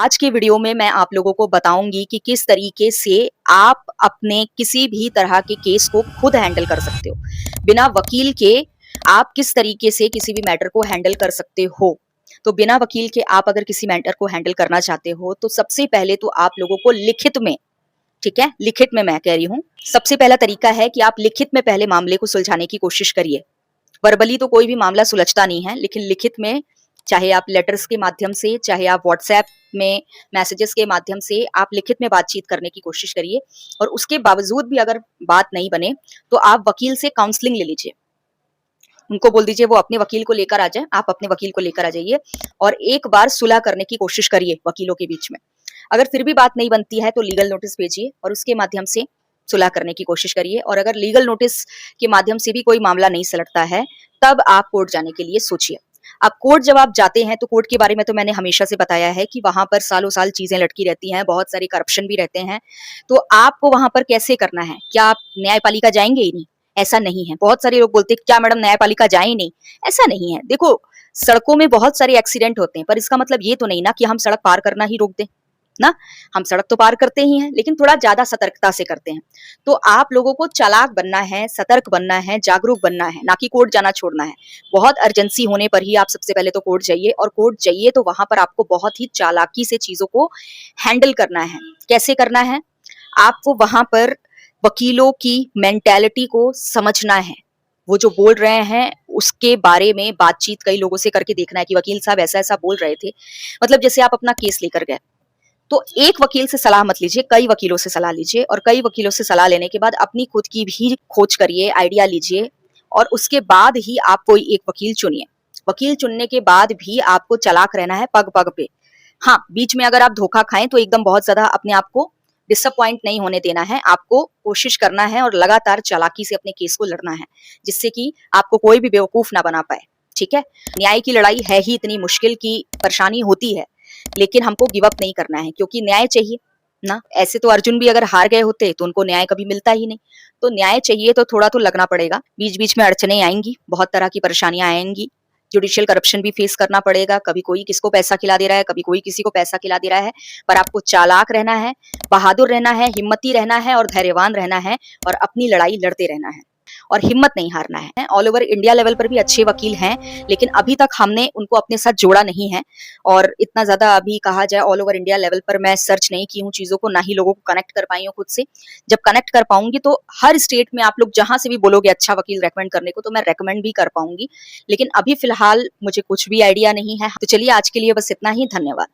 आज की वीडियो में मैं आप लोगों को बताऊंगी कि किस तरीके से आप अपने किसी भी तरह के केस को खुद हैंडल कर सकते हो बिना वकील के। आप किस तरीके से किसी भी मैटर को हैंडल कर सकते हो। तो बिना वकील के आप अगर किसी मैटर को हैंडल करना चाहते हो तो सबसे पहले तो आप लोगों को लिखित में, ठीक है, लिखित में मैं कह रही हूँ, सबसे पहला तरीका है कि आप लिखित में पहले मामले को सुलझाने की कोशिश करिए। वर्बली तो कोई भी मामला सुलझता नहीं है, लेकिन लिखित में, चाहे आप लेटर्स के माध्यम से, चाहे आप व्हाट्सएप में मैसेजेस के माध्यम से, आप लिखित में बातचीत करने की कोशिश करिए। और उसके बावजूद भी अगर बात नहीं बने तो आप वकील से काउंसलिंग ले लीजिए। उनको बोल दीजिए वो अपने वकील को लेकर आ जाए, आप अपने वकील को लेकर आ जाइए और एक बार सुलह करने की कोशिश करिए वकीलों के बीच में। अगर फिर भी बात नहीं बनती है तो लीगल नोटिस भेजिए और उसके माध्यम से सुलह करने की कोशिश करिए। और अगर लीगल नोटिस के माध्यम से भी कोई मामला नहीं सलटता है तब आप कोर्ट जाने के लिए सोचिए। अब कोर्ट जब आप जाते हैं तो कोर्ट के बारे में तो मैंने हमेशा से बताया है कि वहां पर सालों साल चीजें लटकी रहती हैं, बहुत सारे करप्शन भी रहते हैं। तो आपको वहां पर कैसे करना है? क्या आप न्यायपालिका जाएंगे ही नहीं? ऐसा नहीं है। बहुत सारे लोग बोलते हैं क्या मैडम न्यायपालिका जाए ही नहीं। ऐसा नहीं है। देखो, सड़कों में बहुत सारे एक्सीडेंट होते हैं, पर इसका मतलब ये तो नहीं ना कि हम सड़क पार करना ही रोक दें ना। हम सड़क तो पार करते ही हैं, लेकिन थोड़ा ज्यादा सतर्कता से करते हैं। तो आप लोगों को चालाक बनना है, सतर्क बनना है, जागरूक बनना है, ना कि कोर्ट जाना छोड़ना है। बहुत अर्जेंसी होने पर ही आप सबसे पहले तो कोर्ट जाइए, और कोर्ट जाइए तो वहां पर आपको बहुत ही चालाकी से चीजों को हैंडल करना है। कैसे करना है? आपको वहां पर वकीलों की मेंटेलिटी को समझना है। वो जो बोल रहे हैं उसके बारे में बातचीत कई लोगों से करके देखना है कि वकील साहब ऐसा ऐसा बोल रहे थे। मतलब जैसे आप अपना केस लेकर गए तो एक वकील से सलाह मत लीजिए, कई वकीलों से सलाह लीजिए, और कई वकीलों से सलाह लेने के बाद अपनी खुद की भी खोज करिए, आइडिया लीजिए, और उसके बाद ही आप कोई एक वकील चुनिए। वकील चुनने के बाद भी आपको चालाक रहना है पग पग पे। हाँ, बीच में अगर आप धोखा खाएं तो एकदम बहुत ज्यादा अपने आप को डिसअपॉइंट नहीं होने देना है। आपको कोशिश करना है और लगातार चालाकी से अपने केस को लड़ना है, जिससे कि आपको कोई भी बेवकूफ ना बना पाए। ठीक है? न्याय की लड़ाई है ही इतनी मुश्किल की परेशानी होती है, लेकिन हमको गिव अप नहीं करना है, क्योंकि न्याय चाहिए ना। ऐसे तो अर्जुन भी अगर हार गए होते तो उनको न्याय कभी मिलता ही नहीं। तो न्याय चाहिए तो थोड़ा तो लगना पड़ेगा। बीच बीच में अड़चने आएंगी, बहुत तरह की परेशानियां आएंगी। जुडिशियल करप्शन भी फेस करना पड़ेगा। कभी कोई किसको पैसा खिला दे रहा है, कभी कोई किसी को पैसा खिला दे रहा है। पर आपको चालाक रहना है, बहादुर रहना है, हिम्मती रहना है और धैर्यवान रहना है, और अपनी लड़ाई लड़ते रहना है और हिम्मत नहीं हारना है। ऑल ओवर इंडिया लेवल पर भी अच्छे वकील हैं, लेकिन अभी तक हमने उनको अपने साथ जोड़ा नहीं है। और इतना ज्यादा अभी कहा जाए ऑल ओवर इंडिया लेवल पर मैं सर्च नहीं की हूँ चीजों को, ना ही लोगों को कनेक्ट कर पाई हूँ खुद से। जब कनेक्ट कर पाऊंगी तो हर स्टेट में आप लोग जहां से भी बोलोगे अच्छा वकील रेकमेंड करने को, तो मैं रेकमेंड भी कर पाऊंगी। लेकिन अभी फिलहाल मुझे कुछ भी आइडिया नहीं है। तो चलिए आज के लिए बस इतना ही। धन्यवाद।